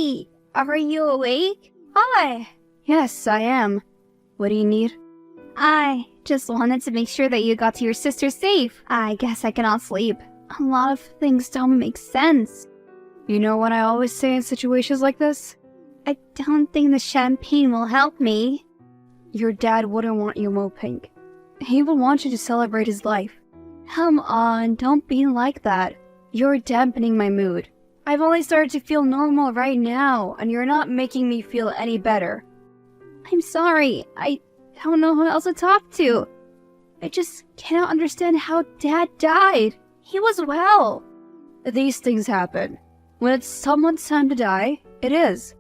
Hey, are you awake? Hi. Yes, I am. What do you need? I just wanted to make sure that you got to your sister safe. I guess I cannot sleep. A lot of things don't make sense. You know what I always say in situations like this? I don't think the champagne will help me. Your dad wouldn't want you moping. He would want you to celebrate his life. Come on, don't be like that. You're dampening my mood. I've only started to feel normal right now, and you're not making me feel any better. I'm sorry. I don't know who else to talk to. I just cannot understand how Dad died. He was well. These things happen. When it's someone's time to die, it is.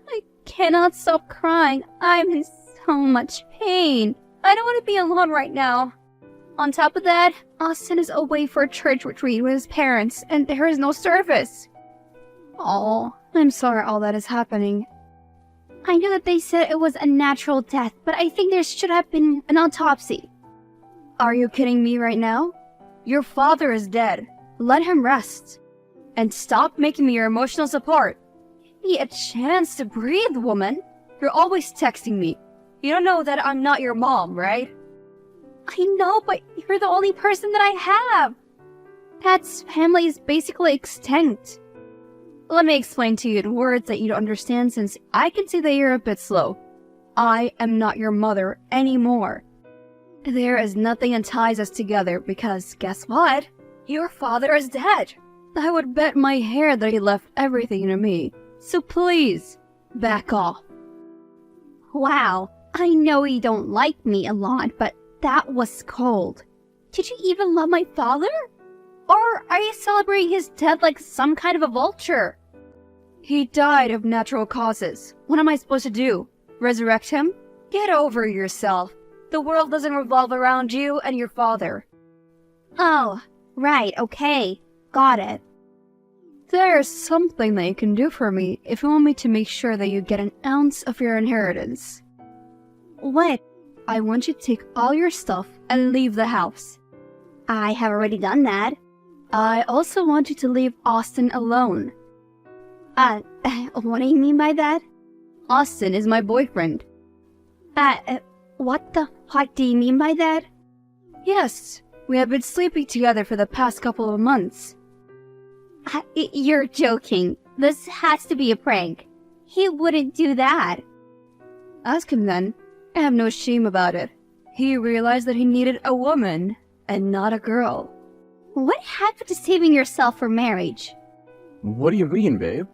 I cannot stop crying. I'm in so much pain. I don't want to be alone right now. On top of that, Austin is away for a church retreat with his parents, and there is no service. Oh, I'm sorry all that is happening. I know that they said it was a natural death, but I think there should have been an autopsy. Are you kidding me right now? Your father is dead. Let him rest. And stop making me your emotional support. Give me a chance to breathe, woman. You're always texting me. You don't know that I'm not your mom, right? I know, but you're the only person that I have. Dad's family is basically extinct. Let me explain to you in words that you don't understand, since I can see that you're a bit slow. I am not your mother anymore. There is nothing that ties us together because, guess what? Your father is dead. I would bet my hair that he left everything to me. So please, back off. Wow, I know you don't like me a lot, but that was cold. Did you even love my father? Or are you celebrating his death like some kind of a vulture? He died of natural causes. What am I supposed to do? Resurrect him? Get over yourself. The world doesn't revolve around you and your father. Oh, right, okay. Got it. There's something that you can do for me if you want me to make sure that you get an ounce of your inheritance. What? I want you to take all your stuff and leave the house. I have already done that. I also want you to leave Austin alone. What do you mean by that? Austin is my boyfriend. What the fuck do you mean by that? Yes, we have been sleeping together for the past couple of months. You're joking. This has to be a prank. He wouldn't do that. Ask him then. I have no shame about it. He realized that he needed a woman and not a girl. What happened to saving yourself for marriage? What do you mean, babe?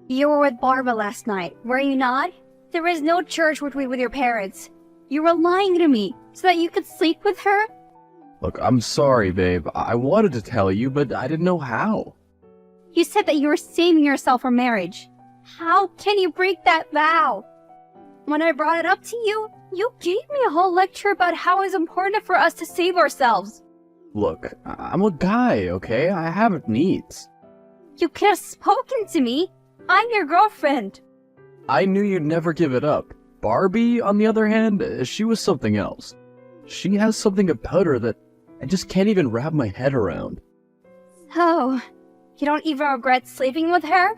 You were with Barbara last night, were you not? There was no church retreat with your parents. You were lying to me so that you could sleep with her? Look, I'm sorry, babe. I wanted to tell you, but I didn't know how. You said that you were saving yourself for marriage. How can you break that vow? When I brought it up to you, you gave me a whole lecture about how it's important for us to save ourselves. Look, I'm a guy, okay? I have needs. You could have spoken to me. I'm your girlfriend. I knew you'd never give it up. Barbie, on the other hand, she was something else. She has something about her that I just can't even wrap my head around. So, you don't even regret sleeping with her?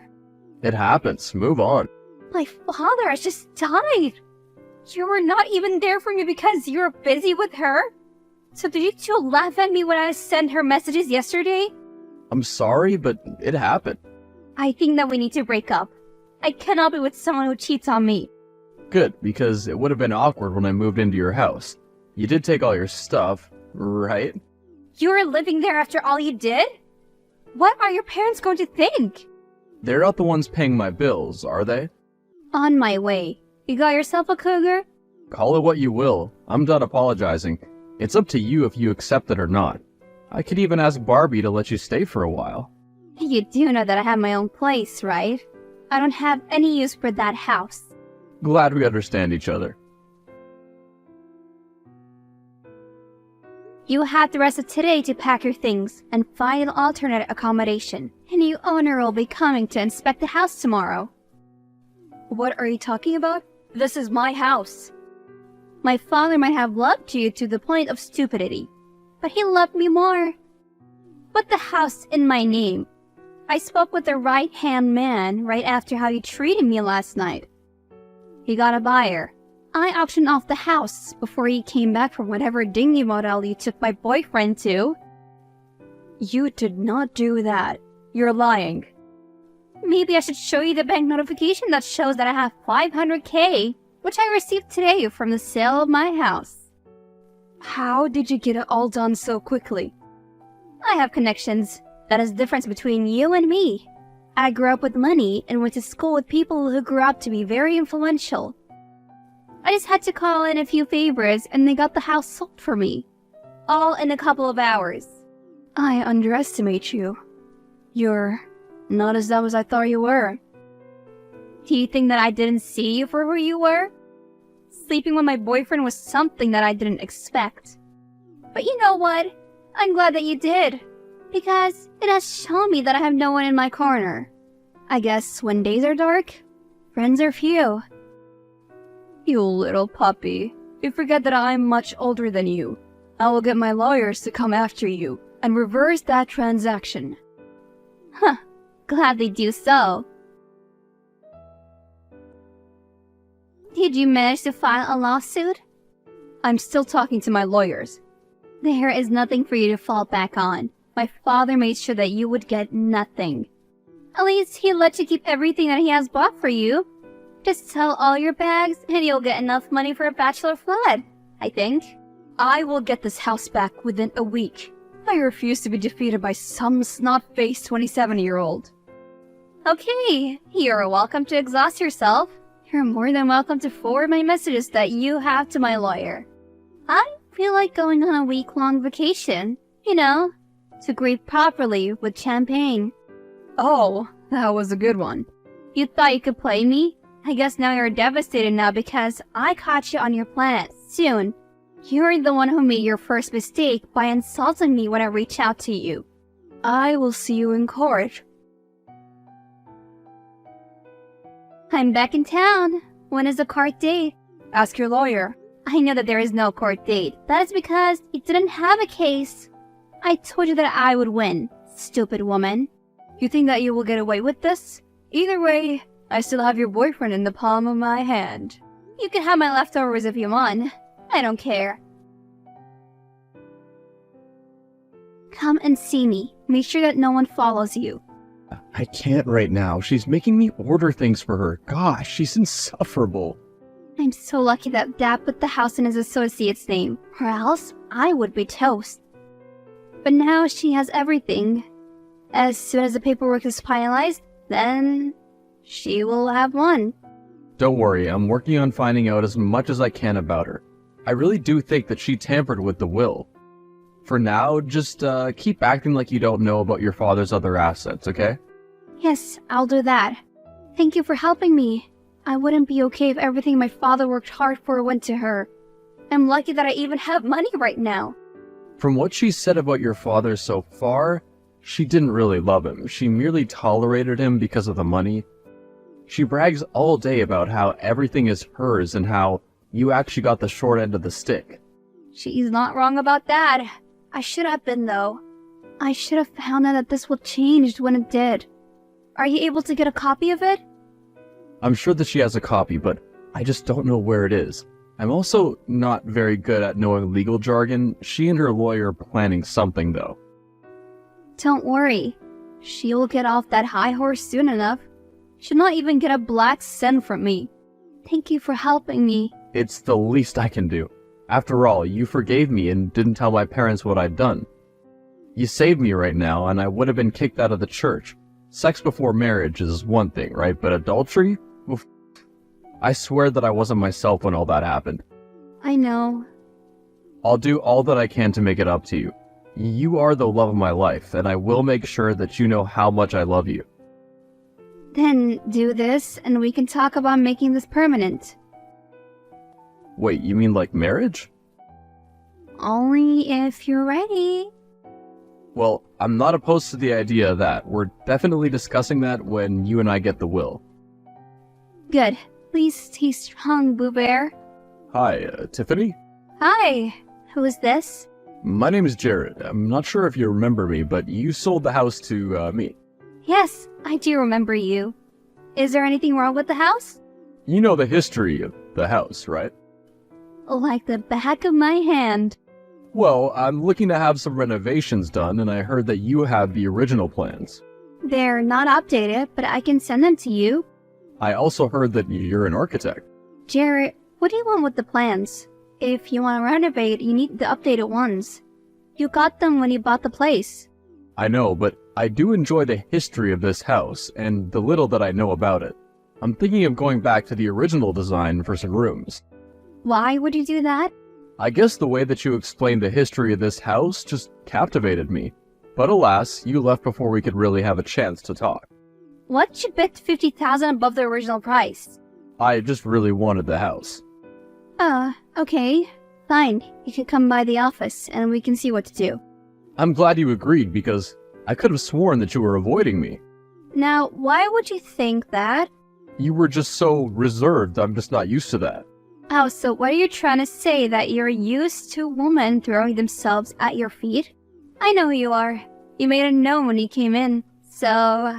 It happens. Move on. My father has just died. You were not even there for me because you were busy with her? So did you two laugh at me when I sent her messages yesterday? I'm sorry, but it happened. I think that we need to break up. I cannot be with someone who cheats on me. Good, because it would have been awkward when I moved into your house. You did take all your stuff, right? You were living there after all you did? What are your parents going to think? They're not the ones paying my bills, are they? On my way. You got yourself a cougar? Call it what you will. I'm done apologizing. It's up to you if you accept it or not. I could even ask Barbie to let you stay for a while. You do know that I have my own place, right? I don't have any use for that house. Glad we understand each other. You have the rest of today to pack your things and find an alternate accommodation. A new owner will be coming to inspect the house tomorrow. What are you talking about? This is my house. My father might have loved you to the point of stupidity, but he loved me more. Put the house in my name. I spoke with the right-hand man right after how you treated me last night. He got a buyer. I auctioned off the house before he came back from whatever dingy motel you took my boyfriend to. You did not do that. You're lying. Maybe I should show you the bank notification that shows that I have $500K, which I received today from the sale of my house. How did you get it all done so quickly? I have connections. That is the difference between you and me. I grew up with money and went to school with people who grew up to be very influential. I just had to call in a few favors and they got the house sold for me. All in a couple of hours. I underestimate you. You're not as dumb as I thought you were. Do you think that I didn't see you for who you were? Sleeping with my boyfriend was something that I didn't expect. But you know what? I'm glad that you did. Because it has shown me that I have no one in my corner. I guess when days are dark, friends are few. You little puppy. You forget that I'm much older than you. I will get my lawyers to come after you and reverse that transaction. Huh. Gladly do so. Did you manage to file a lawsuit? I'm still talking to my lawyers. There is nothing for you to fall back on. My father made sure that you would get nothing. At least he let you keep everything that he has bought for you. Just sell all your bags and you'll get enough money for a bachelor flood, I think. I will get this house back within a week. I refuse to be defeated by some snot-faced 27-year-old. Okay, you're welcome to exhaust yourself. You're more than welcome to forward my messages that you have to my lawyer. I feel like going on a week-long vacation, you know, to grieve properly with champagne. Oh, that was a good one. You thought you could play me? I guess now you're devastated now because I caught you on your planet soon. You're the one who made your first mistake by insulting me when I reached out to you. I will see you in court. I'm back in town. When is the court date? Ask your lawyer. I know that there is no court date. That is because you didn't have a case. I told you that I would win, stupid woman. You think that you will get away with this? Either way, I still have your boyfriend in the palm of my hand. You can have my leftovers if you want. I don't care. Come and see me. Make sure that no one follows you. I can't right now. She's making me order things for her. Gosh, she's insufferable. I'm so lucky that Dad put the house in his associate's name, or else I would be toast. But now she has everything. As soon as the paperwork is finalized, then she will have one. Don't worry, I'm working on finding out as much as I can about her. I really do think that she tampered with the will. For now, just keep acting like you don't know about your father's other assets, okay? Yes, I'll do that. Thank you for helping me. I wouldn't be okay if everything my father worked hard for went to her. I'm lucky that I even have money right now. From what she said about your father so far, she didn't really love him. She merely tolerated him because of the money. She brags all day about how everything is hers and how you actually got the short end of the stick. She's not wrong about that. I should have been, though. I should have found out that this would change when it did. Are you able to get a copy of it? I'm sure that she has a copy, but I just don't know where it is. I'm also not very good at knowing legal jargon. She and her lawyer are planning something, though. Don't worry. She'll get off that high horse soon enough. She'll not even get a black cent from me. Thank you for helping me. It's the least I can do. After all, you forgave me and didn't tell my parents what I'd done. You saved me right now, and I would have been kicked out of the church. Sex before marriage is one thing, right? But adultery? Oof. I swear that I wasn't myself when all that happened. I know. I'll do all that I can to make it up to you. You are the love of my life, and I will make sure that you know how much I love you. Then do this, and we can talk about making this permanent. Wait, you mean like marriage? Only if you're ready. Well, I'm not opposed to the idea of that. We're definitely discussing that when you and I get the will. Good. Please stay strong, Boo Bear. Hi, Tiffany? Hi. Who is this? My name is Jared. I'm not sure if you remember me, but you sold the house to me. Yes, I do remember you. Is there anything wrong with the house? You know the history of the house, right? Like the back of my hand. Well, I'm looking to have some renovations done, and I heard that you have the original plans. They're not updated, but I can send them to you. I also heard that you're an architect. Jared, what do you want with the plans? If you want to renovate, you need the updated ones. You got them when you bought the place. I know, but I do enjoy the history of this house, and the little that I know about it. I'm thinking of going back to the original design for some rooms. Why would you do that? I guess the way that you explained the history of this house just captivated me. But alas, you left before we could really have a chance to talk. What you bet 50,000 above the original price? I just really wanted the house. Okay. Fine. You can come by the office and we can see what to do. I'm glad you agreed because I could have sworn that you were avoiding me. Now, why would you think that? You were just so reserved, I'm just not used to that. Oh, so what are you trying to say, that you're used to women throwing themselves at your feet? I know who you are. You made it known when you came in. So,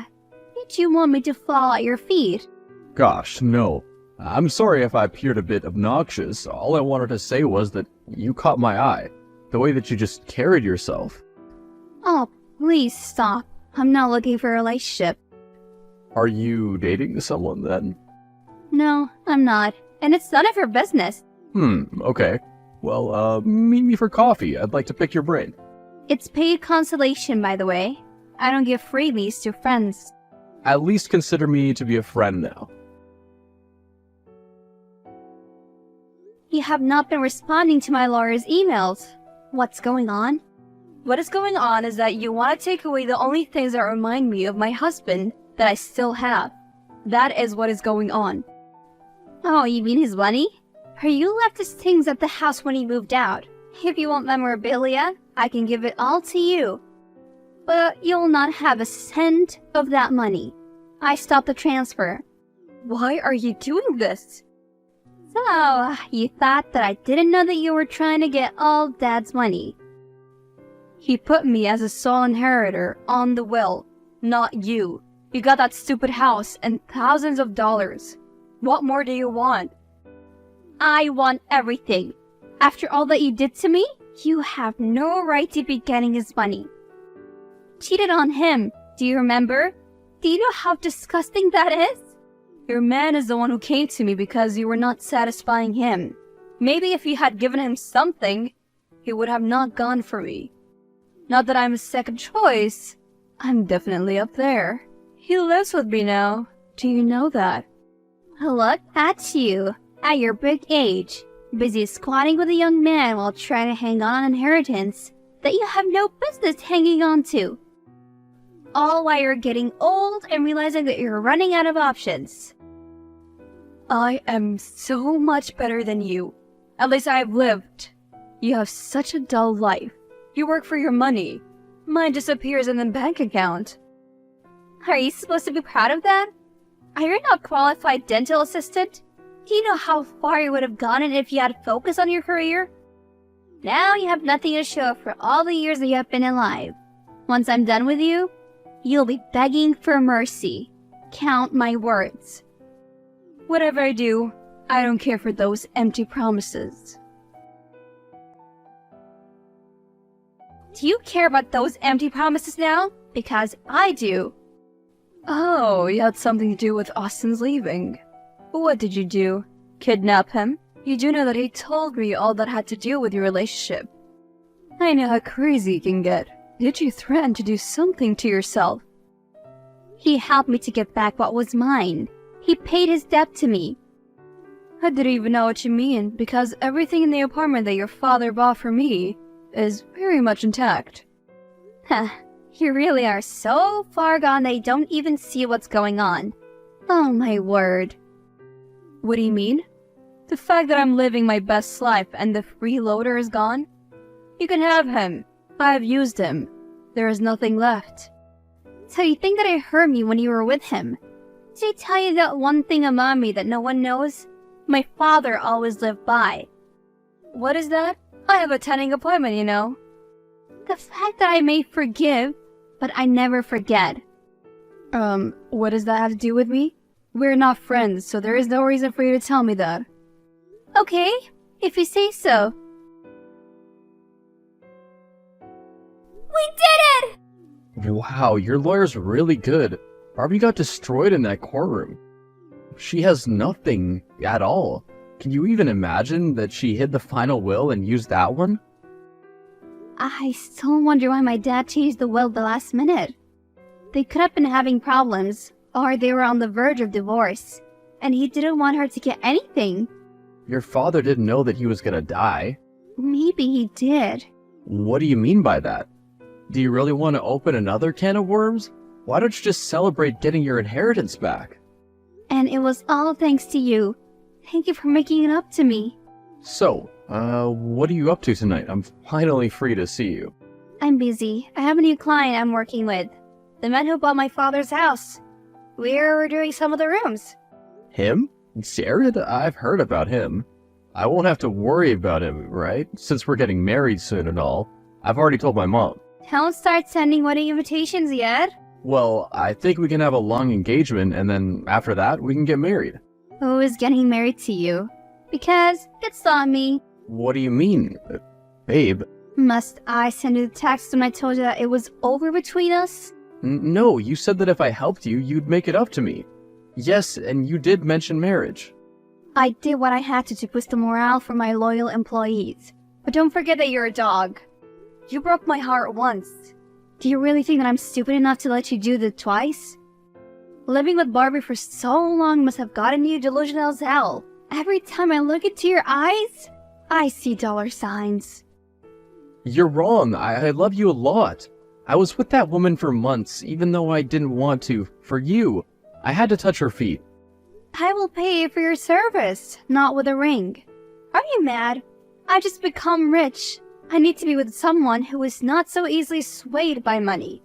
did you want me to fall at your feet? Gosh, no. I'm sorry if I appeared a bit obnoxious. All I wanted to say was that you caught my eye. The way that you just carried yourself. Oh, please stop. I'm not looking for a relationship. Are you dating someone then? No, I'm not. And it's none of your business. Okay. Well, meet me for coffee. I'd like to pick your brain. It's paid consolation, by the way. I don't give freebies to friends. At least consider me to be a friend now. You have not been responding to my lawyer's emails. What's going on? What is going on is that you want to take away the only things that remind me of my husband that I still have. That is what is going on. Oh, you mean his money? You left his things at the house when he moved out. If you want memorabilia, I can give it all to you. But you'll not have a cent of that money. I stopped the transfer. Why are you doing this? So, you thought that I didn't know that you were trying to get all Dad's money. He put me as a sole inheritor on the will, not you. You got that stupid house and thousands of dollars. What more do you want? I want everything. After all that you did to me, you have no right to be getting his money. Cheated on him, do you remember? Do you know how disgusting that is? Your man is the one who came to me because you were not satisfying him. Maybe if you had given him something, he would have not gone for me. Not that I'm a second choice. I'm definitely up there. He lives with me now. Do you know that? Look at you, at your big age, busy squatting with a young man while trying to hang on an inheritance that you have no business hanging on to. All while you're getting old and realizing that you're running out of options. I am so much better than you. At least I've lived. You have such a dull life. You work for your money. Mine disappears in the bank account. Are you supposed to be proud of that? Are you not a qualified dental assistant? Do you know how far you would have gone if you had focus on your career? Now you have nothing to show for all the years that you have been alive. Once I'm done with you, you'll be begging for mercy. Count my words. Whatever I do, I don't care for those empty promises. Do you care about those empty promises now? Because I do. Oh, you had something to do with Austin's leaving. What did you do? Kidnap him? You do know that he told me all that had to do with your relationship. I know how crazy you can get. Did you threaten to do something to yourself? He helped me to get back what was mine. He paid his debt to me. I didn't even know what you mean, because everything in the apartment that your father bought for me is very much intact. Huh. You really are so far gone that you don't even see what's going on. Oh my word. What do you mean? The fact that I'm living my best life and the freeloader is gone? You can have him. I have used him. There is nothing left. So you think that I hurt me when you were with him? Did I tell you that one thing about me that no one knows? My father always lived by. What is that? I have a attending appointment, you know. The fact that I may forgive, but I never forget. What does that have to do with me? We're not friends, so there is no reason for you to tell me that. Okay, if you say so. We did it! Wow, your lawyer's really good. Barbie got destroyed in that courtroom. She has nothing at all. Can you even imagine that she hid the final will and used that one? I still wonder why my dad changed the will at the last minute. They could have been having problems, or they were on the verge of divorce, and he didn't want her to get anything. Your father didn't know that he was gonna die. Maybe he did. What do you mean by that? Do you really want to open another can of worms? Why don't you just celebrate getting your inheritance back? And it was all thanks to you. Thank you for making it up to me. So, what are you up to tonight? I'm finally free to see you. I'm busy. I have a new client I'm working with. The man who bought my father's house. We're doing some of the rooms. Him? Jared? I've heard about him. I won't have to worry about him, right? Since we're getting married soon and all. I've already told my mom. Don't start sending wedding invitations yet. Well, I think we can have a long engagement, and then after that, we can get married. Who is getting married to you? Because it's not me. What do you mean? Babe? Must I send you the text when I told you that it was over between us? No, you said that if I helped you, you'd make it up to me. Yes, and you did mention marriage. I did what I had to boost the morale for my loyal employees. But don't forget that you're a dog. You broke my heart once. Do you really think that I'm stupid enough to let you do that twice? Living with Barbie for so long must have gotten you delusional as hell. Every time I look into your eyes, I see dollar signs. You're wrong. I love you a lot. I was with that woman for months, even though I didn't want to. For you. I had to touch her feet. I will pay you for your service, not with a ring. Are you mad? I've just become rich. I need to be with someone who is not so easily swayed by money.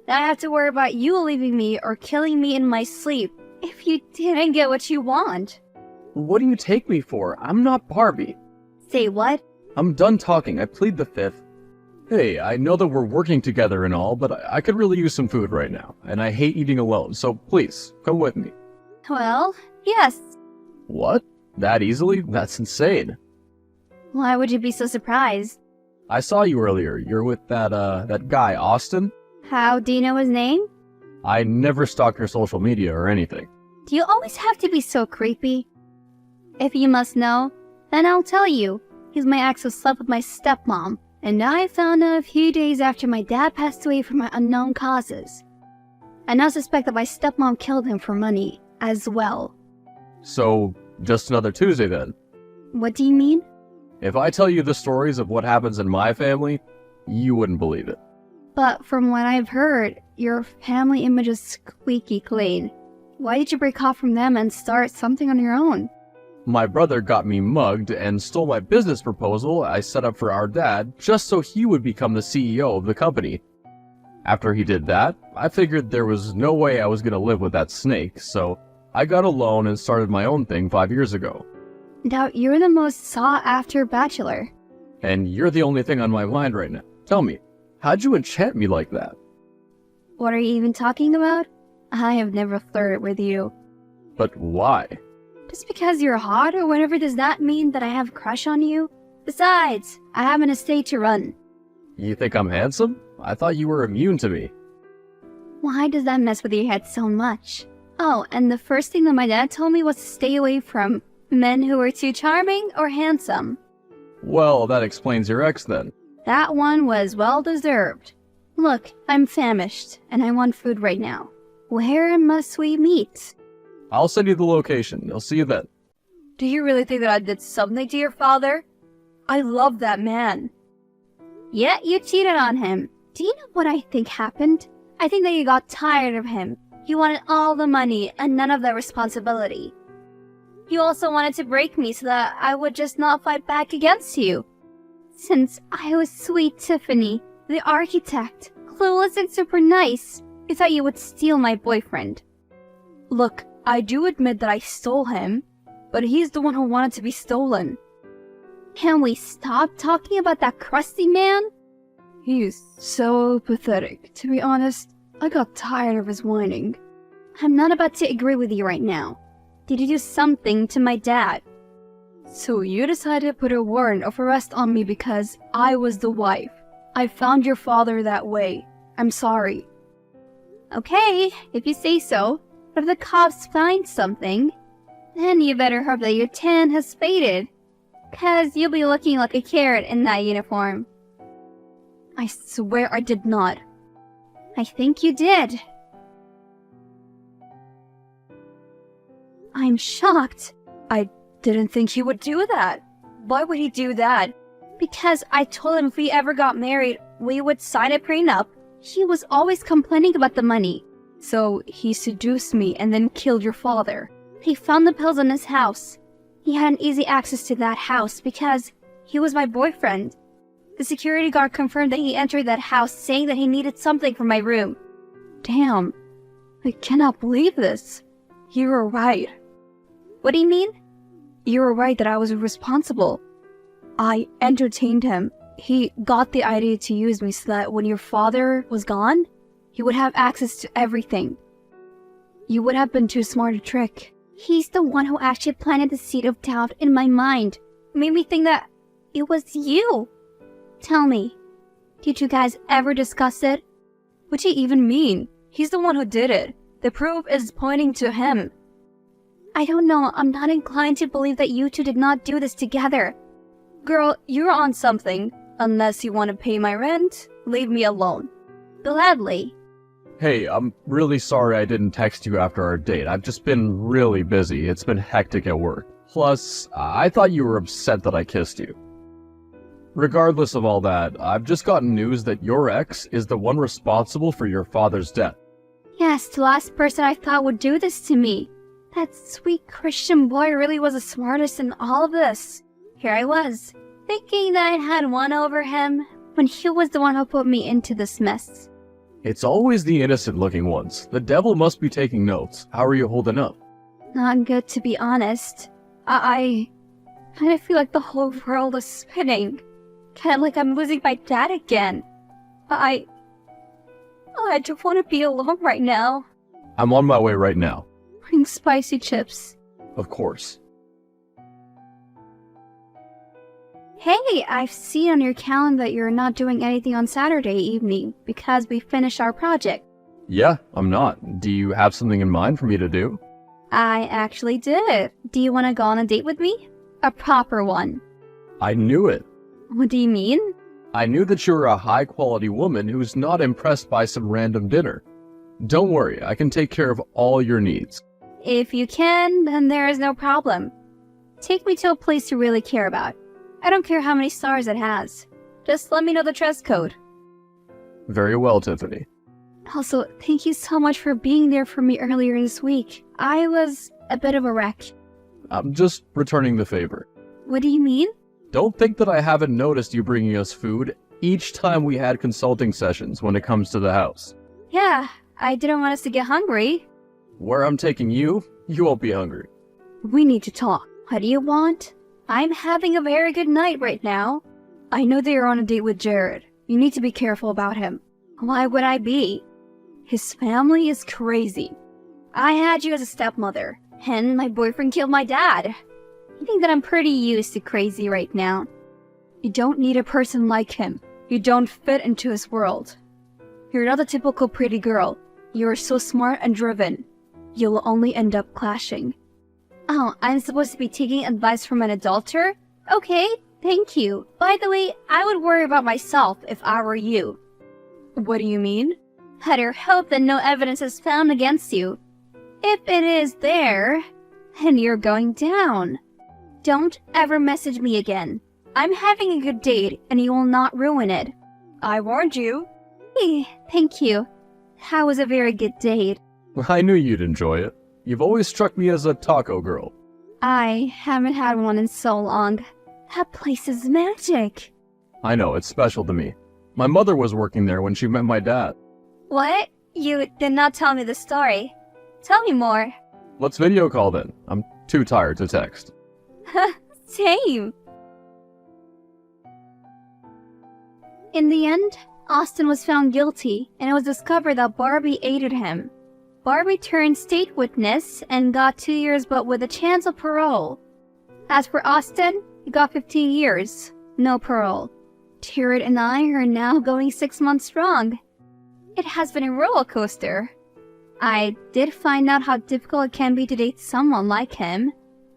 Now I have to worry about you leaving me or killing me in my sleep if you didn't get what you want. What do you take me for? I'm not Barbie. Say what? I'm done talking. I plead the fifth. Hey, I know that we're working together and all, but I could really use some food right now, and I hate eating alone, so please, come with me. Well, yes. What? That easily? That's insane. Why would you be so surprised? I saw you earlier. You're with that guy, Austin? How do you know his name? I never stalk your social media or anything. Do you always have to be so creepy? If you must know, then I'll tell you. He's my ex who slept with my stepmom, and I found out a few days after my dad passed away from unknown causes. I now suspect that my stepmom killed him for money, as well. So, just another Tuesday then? What do you mean? If I tell you the stories of what happens in my family, you wouldn't believe it. But from what I've heard, your family image is squeaky clean. Why did you break off from them and start something on your own? My brother got me mugged and stole my business proposal I set up for our dad just so he would become the CEO of the company. After he did that, I figured there was no way I was going to live with that snake, so I got a loan and started my own thing 5 years ago. Now you're the most sought-after bachelor. And you're the only thing on my mind right now. Tell me, how'd you enchant me like that? What are you even talking about? I have never flirted with you. But why? Just because you're hot or whatever does not mean that I have a crush on you. Besides, I have an estate to run. You think I'm handsome? I thought you were immune to me. Why does that mess with your head so much? Oh, and the first thing that my dad told me was to stay away from men who are too charming or handsome. Well, that explains your ex then. That one was well deserved. Look, I'm famished, and I want food right now. Where must we meet? I'll send you the location. I'll see you then. Do you really think that I did something to your father? I love that man. Yeah, you cheated on him. Do you know what I think happened? I think that you got tired of him. You wanted all the money and none of the responsibility. You also wanted to break me so that I would just not fight back against you. Since I was sweet Tiffany, the architect, clueless and super nice, you thought you would steal my boyfriend. Look, I do admit that I stole him, but he's the one who wanted to be stolen. Can we stop talking about that crusty man? He's so pathetic. To be honest, I got tired of his whining. I'm not about to agree with you right now. Did you do something to my dad? So you decided to put a warrant of arrest on me because I was the wife. I found your father that way. I'm sorry. Okay, if you say so. But if the cops find something, then you better hope that your tan has faded. 'Cause you'll be looking like a carrot in that uniform. I swear I did not. I think you did. I'm shocked. I didn't think he would do that. Why would he do that? Because I told him if we ever got married, we would sign a prenup. He was always complaining about the money. So he seduced me and then killed your father. He found the pills in his house. He had an easy access to that house because he was my boyfriend. The security guard confirmed that he entered that house saying that he needed something from my room. Damn. I cannot believe this. You were right. What do you mean? You were right that I was responsible. I entertained him. He got the idea to use me so that when your father was gone, he would have access to everything. You would have been too smart to trick. He's the one who actually planted the seed of doubt in my mind. Made me think that it was you. Tell me, did you guys ever discuss it? What do you even mean? He's the one who did it. The proof is pointing to him. I don't know. I'm not inclined to believe that you two did not do this together. Girl, you're on something. Unless you want to pay my rent, leave me alone. Gladly. Hey, I'm really sorry I didn't text you after our date. I've just been really busy. It's been hectic at work. Plus, I thought you were upset that I kissed you. Regardless of all that, I've just gotten news that your ex is the one responsible for your father's death. Yes, the last person I thought would do this to me. That sweet Christian boy really was the smartest in all of this. Here I was, thinking that I had one over him, when he was the one who put me into this mess. It's always the innocent-looking ones. The devil must be taking notes. How are you holding up? Not good, to be honest. I kind of feel like the whole world is spinning. Kind of like I'm losing my dad again. I just want to be alone right now. I'm on my way right now. Bring spicy chips. Of course. Hey, I've seen on your calendar that you're not doing anything on Saturday evening because we finished our project. Yeah, I'm not. Do you have something in mind for me to do? I actually did. Do you want to go on a date with me? A proper one. I knew it. What do you mean? I knew that you're a high-quality woman who's not impressed by some random dinner. Don't worry, I can take care of all your needs. If you can, then there is no problem. Take me to a place you really care about. I don't care how many stars it has. Just let me know the dress code. Very well, Tiffany. Also, thank you so much for being there for me earlier this week. I was a bit of a wreck. I'm just returning the favor. What do you mean? Don't think that I haven't noticed you bringing us food each time we had consulting sessions when it comes to the house. Yeah, I didn't want us to get hungry. Where I'm taking you, you won't be hungry. We need to talk. What do you want? I'm having a very good night right now. I know that you're on a date with Jared. You need to be careful about him. Why would I be? His family is crazy. I had you as a stepmother, and my boyfriend killed my dad. I think that I'm pretty used to crazy right now. You don't need a person like him. You don't fit into his world. You're not a typical pretty girl. You're so smart and driven. You'll only end up clashing. Oh, I'm supposed to be taking advice from an adulterer? Okay, thank you. By the way, I would worry about myself if I were you. What do you mean? Better hope that no evidence is found against you. If it is there, then you're going down. Don't ever message me again. I'm having a good date, and you will not ruin it. I warned you. Hey, thank you. That was a very good date. I knew you'd enjoy it. You've always struck me as a taco girl. I haven't had one in so long. That place is magic. I know, it's special to me. My mother was working there when she met my dad. What? You did not tell me the story. Tell me more. Let's video call then. I'm too tired to text. Same. In the end, Austin was found guilty, and it was discovered that Barbie aided him. Barbie turned state witness and got 2 years but with a chance of parole. As for Austin, he got 15 years, no parole. Jared and I are now going 6 months strong. It has been a roller coaster. I did find out how difficult it can be to date someone like him,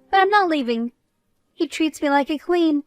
but I'm not leaving. He treats me like a queen,